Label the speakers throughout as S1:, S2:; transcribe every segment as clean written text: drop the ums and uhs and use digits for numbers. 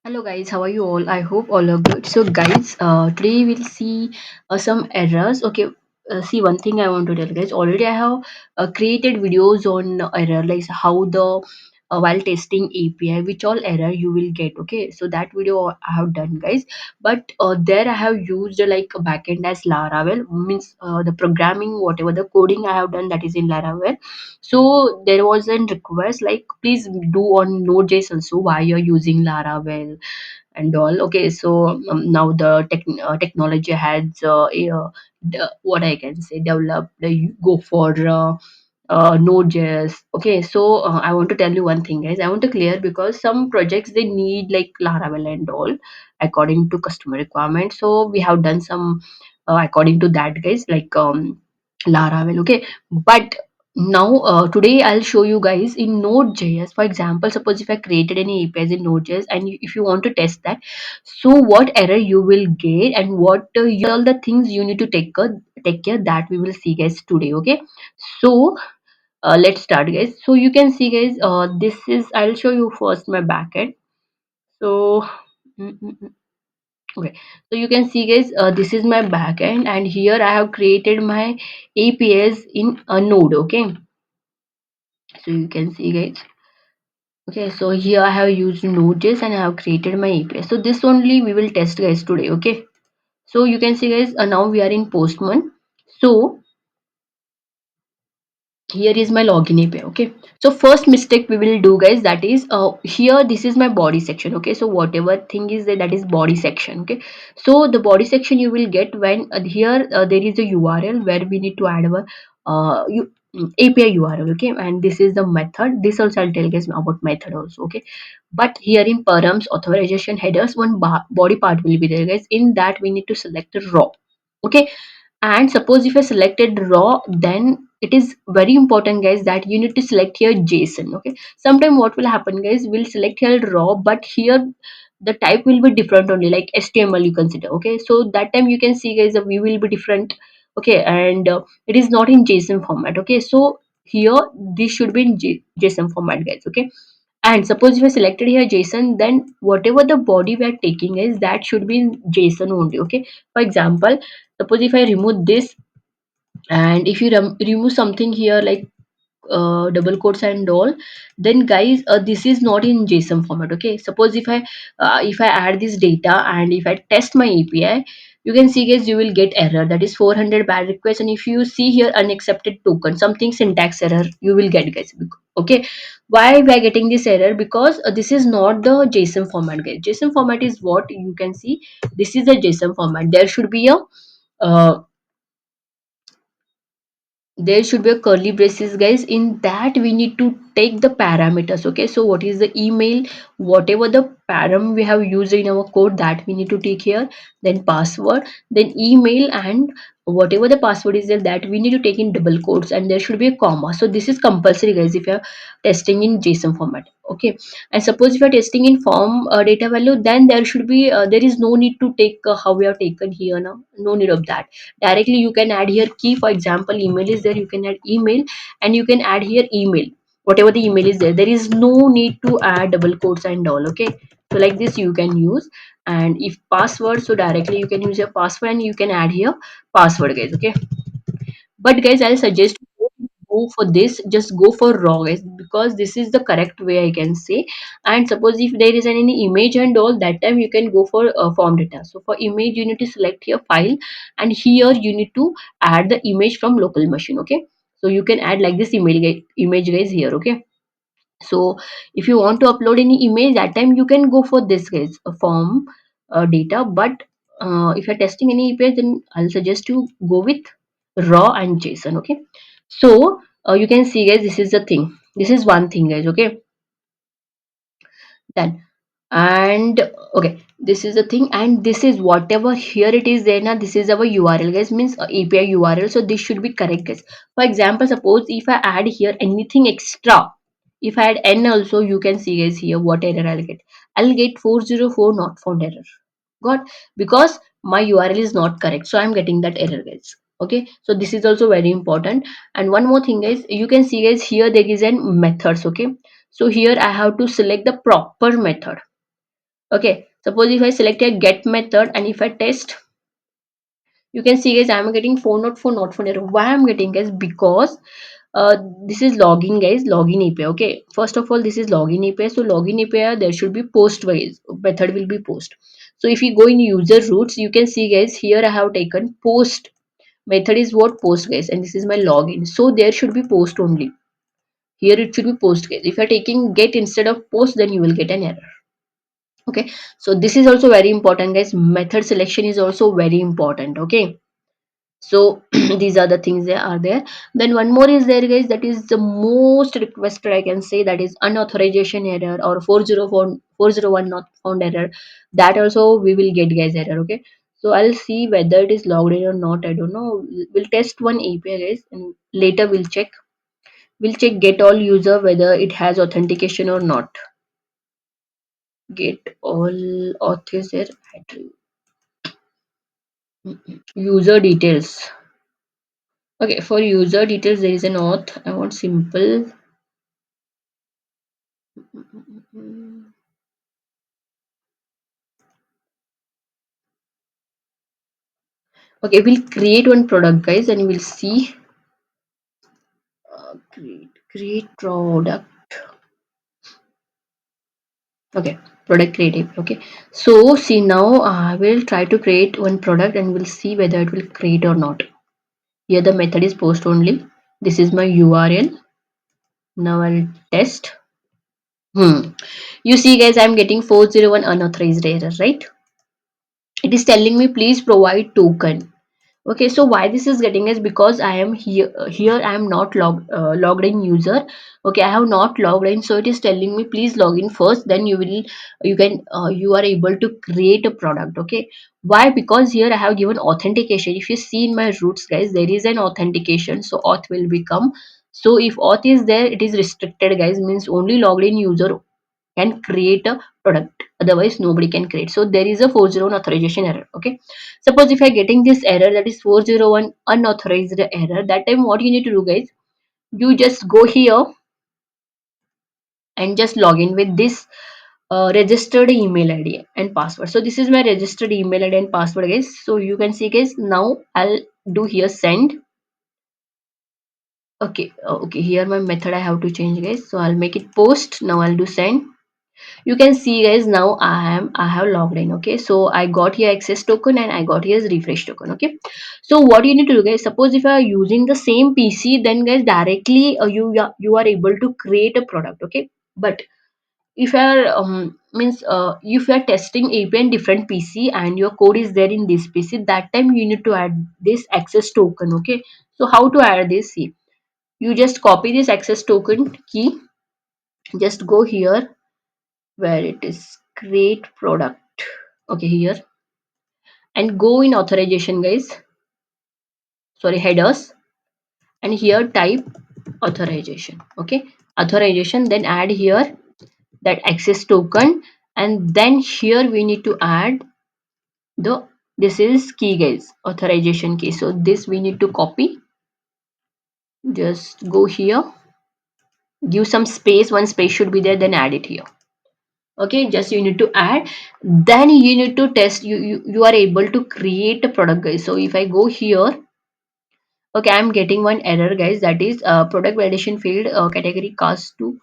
S1: Hello guys, how are you all? I hope all are good. So guys, today we'll see some errors. Okay, see one thing I want to tell guys. Already I have created videos on error, like how the while testing API, which all error you will get. Okay, so that video I have done guys. But there I have used like a backend as Laravel, means the programming, whatever the coding I have done that is in Laravel. So there was a request like please do on Node.js also why you're using Laravel and all. Okay, so now the technology has what I can say developed. You go for Node.js. Okay, so I want to tell you one thing, guys. I want to clear because some projects they need like Laravel and all according to customer requirements. So we have done some according to that, guys. Like Laravel. Okay, but now today I'll show you guys in Node.js. For example, suppose if I created any APIs in Node.js and if you want to test that, so what error you will get and what all the things you need to take care that we will see guys today. Okay, so let's start guys. So you can see guys, this is I'll show you first my backend. So mm, mm, mm. Okay, so you can see guys, this is my backend and here I have created my APIs in a node. Okay, so you can see guys. Okay, so here I have used Node.js and I have created my API. So this only we will test guys today. Okay, so you can see guys, now we are in Postman. So here is my login API. Okay, so first mistake we will do guys, that is here this is my body section. Okay, so whatever thing is there, that is body section. Okay, so the body section you will get when here there is a URL where we need to add our API URL. Okay, and this is the method. This also I'll tell guys about method also. Okay, but here in params authorization headers one body part will be there guys. In that we need to select the raw. Okay, and suppose if I selected raw, then it is very important guys that you need to select here JSON. Okay, sometime what will happen guys, we'll select here raw, but here the type will be different only, like HTML you consider. Okay, so that time you can see guys the view will be different. Okay, and it is not in JSON format. Okay, so here this should be in JSON format guys. Okay, and suppose if I selected here JSON, then whatever the body we are taking is that should be in JSON only. Okay, for example, suppose if I remove this and if you remove something here like double quotes and all, then guys this is not in JSON format. Okay, suppose if I add this data and if I test my API, you can see guys you will get error, that is 400 bad requests, and if you see here unaccepted token, something syntax error you will get guys. Okay, why we are getting this error? Because this is not the JSON format guys. JSON format is what you can see, this is the JSON format. There should be a uh, there should be a curly braces guys. In that we need to take the parameters. Okay, so what is the email, whatever the param we have used in our code, that we need to take here. Then password, then email, and whatever the password is there, that we need to take in double quotes, and there should be a comma. So this is compulsory guys if you're testing in JSON format. Okay, and suppose if you're testing in form data value, then there should be there is no need to take how we have taken here. Now no need of that. Directly you can add here key. For example, email is there, you can add email, and you can add here email, whatever the email is there. There is no need to add double quotes and all. Okay, so like this you can use. And if password, so directly you can use your password and you can add here password guys. Okay, but guys I'll suggest you go for this, just go for raw guys, because this is the correct way I can say. And suppose if there is any image and all, that time you can go for form data. So for image you need to select here file, and here you need to add the image from local machine. Okay, so you can add like this image guys here. Okay, so if you want to upload any image, that time you can go for this guys, a form data. But if you're testing any API, then I'll suggest you go with raw and JSON. Okay, so you can see guys, this is the thing, this is one thing guys. Okay, then and okay, this is the thing, and this is whatever here it is there now, this is our URL guys, means API URL. So this should be correct guys. For example, suppose if I add here anything extra, if I add n also, you can see guys here what error I'll get 404 not found error. Got, because my URL is not correct, so I'm getting that error guys. Okay, so this is also very important. And one more thing guys, you can see guys here there is an methods. Okay, so here I have to select the proper method. Okay, suppose if I select a get method and if I test, you can see guys I'm getting 404 not found error. Why I'm getting guys? Because uh, this is login guys, login API. Okay, first of all, this is login API. So login API there should be post wise method will be post. So if you go in user roots, you can see guys here I have taken post method is what post guys, and this is my login. So there should be post only. Here it should be post guys. If you're taking get instead of post, then you will get an error. Okay, so this is also very important guys. Method selection is also very important. Okay, so these are the things that are there. Then one more is there guys, that is the most requested, I can say, that is unauthorization error or 404 401 not found error. That also we will get guys error. Okay, so I'll see whether it is logged in or not. I don't know. We'll test one API guys, and later we'll check get all user whether it has authentication or not. Get all auth is there. User details. Okay, for user details there is an auth. I want simple. Okay, we'll create one product guys and we'll see. Create product. Okay, product creative. Okay, so see now I will try to create one product and we'll see whether it will create or not. Here the method is post only. This is my URL. Now I'll test. You see guys, I'm getting 401 unauthorized error, right? It is telling me please provide token. Okay, so why this is getting is because I am here I am not logged in user. Okay, I have not logged in, so it is telling me please log in first, then you are able to create a product. Okay, why? Because here I have given authentication. If you see in my roots guys, there is an authentication, so auth will become. So if auth is there, it is restricted guys, means only logged in user can create a product, otherwise nobody can create. So there is a 401 authorization error. Okay, suppose if I getting this error, that is 401 unauthorized error, that time what you need to do guys, you just go here and just log in with this registered email id and password. So this is my registered email id and password guys. So you can see guys, now I'll do here send. Okay, okay, here my method I have to change guys, so I'll make it post. Now I'll do send. You can see guys, now I have logged in. Okay, so I got here access token and I got here refresh token. Okay, so what you need to do guys, suppose if you are using the same PC, then guys directly you are able to create a product. Okay, but if you are means if you are testing API in different PC and your code is there in this PC, that time you need to add this access token. Okay, so how to add this? See, you just copy this access token key, just go here where it is create product. Okay, here, and go in authorization guys, sorry, headers, and here type authorization. Okay, authorization, then add here that access token, and then here we need to add the, this is key guys, authorization key. So this we need to copy, just go here, give some space, one space should be there, then add it here. Okay, just you need to add, then you need to test. You are able to create a product guys. So if I go here, okay, I'm getting one error guys, that is product validation field category cast to.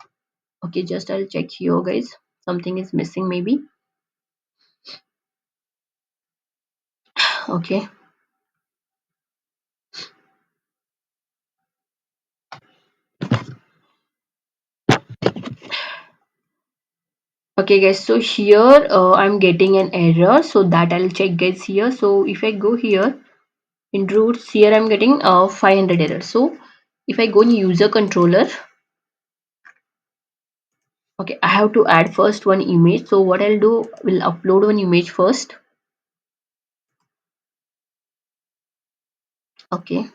S1: Okay, just I'll check here guys, something is missing maybe. Okay, okay guys, so here I'm getting an error, so that I'll check guys here. So if I go here in roots, here I'm getting 500 error. So if I go in user controller, okay, I have to add first one image. So what I'll do, will upload one image first. Okay,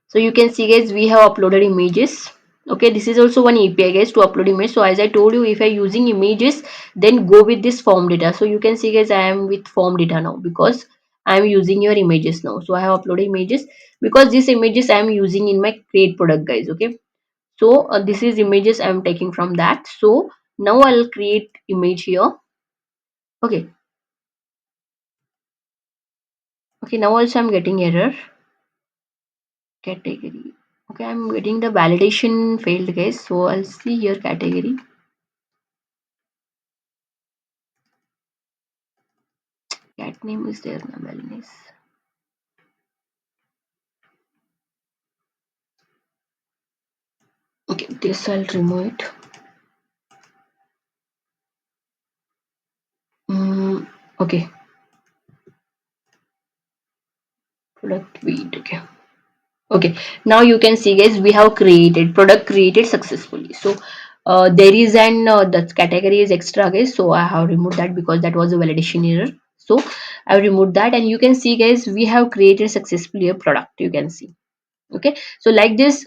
S1: so you can see guys, we have uploaded images. Okay, this is also one API guys to upload image. So as I told you, if I using images, then go with this form data. So you can see guys, I am with form data now because I am using your images now. So I have uploaded images because these images I am using in my create product guys. Okay, so this is images I am taking from that. So Now I'll create image here. Okay. Okay, now also I'm getting error. Category. Okay, I'm getting the validation failed, guys. So I'll see here category. Cat name is there now, wellness. Okay, this I'll remove it. Okay, product feed. Okay. Okay, now you can see, guys, we have created product created successfully. So there is an that category is extra, guys, so I have removed that because that was a validation error. So I have removed that, and you can see, guys, we have created successfully a product. You can see. Okay, so like this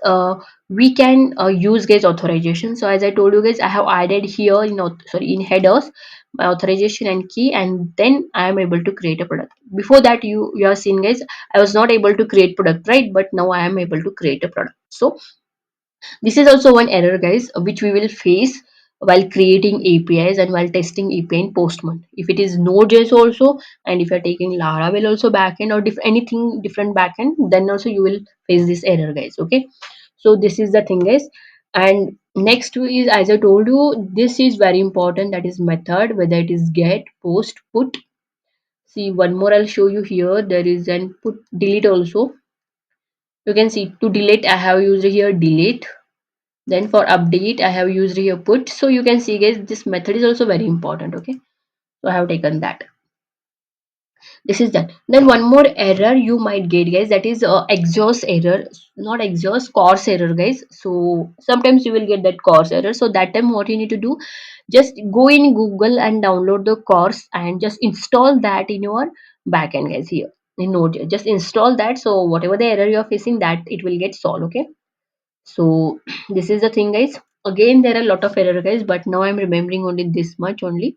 S1: we can use, guys, authorization. So as I told you, guys, I have added here in sorry, in headers my authorization and key, and then I am able to create a product. Before that, you have seen, guys, I was not able to create product, right? But now I am able to create a product. So this is also one error, guys, which we will face while creating APIs and while testing API in Postman. If it is Node.js also, and if you're taking Laravel also backend, or anything different backend, then also you will face this error, guys. Okay, so this is the thing, guys. And next is, as I told you, this is very important. That is method, whether it is get, post, put. See, one more I'll show you here. There is an put delete also. You can see to delete, I have used here delete. Then for update, I have used here put. So you can see, guys, this method is also very important. Okay, so I have taken that. This is that. Then one more error you might get, guys, that is exhaust error, not exhaust, course error, guys. So sometimes you will get that course error. So that time what you need to do, just go in Google and download the course and just install that in your backend, guys, here in Node. Just install that, so whatever the error you're facing, that it will get solved. Okay, so this is the thing, guys. Again, there are a lot of error, guys, but now I'm remembering only this much only.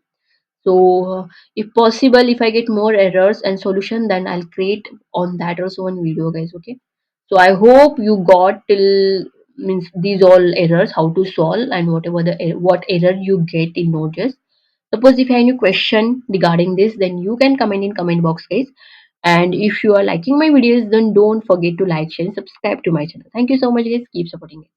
S1: So if possible, if I get more errors and solution, then I'll create on that also one video, guys. Okay, so I hope you got till, means, these all errors how to solve, and whatever the what error you get in Node.js. Suppose if you have any question regarding this, then you can comment in comment box, guys. And if you are liking my videos, then don't forget to like, share, and subscribe to my channel. Thank you so much, guys. Keep supporting it.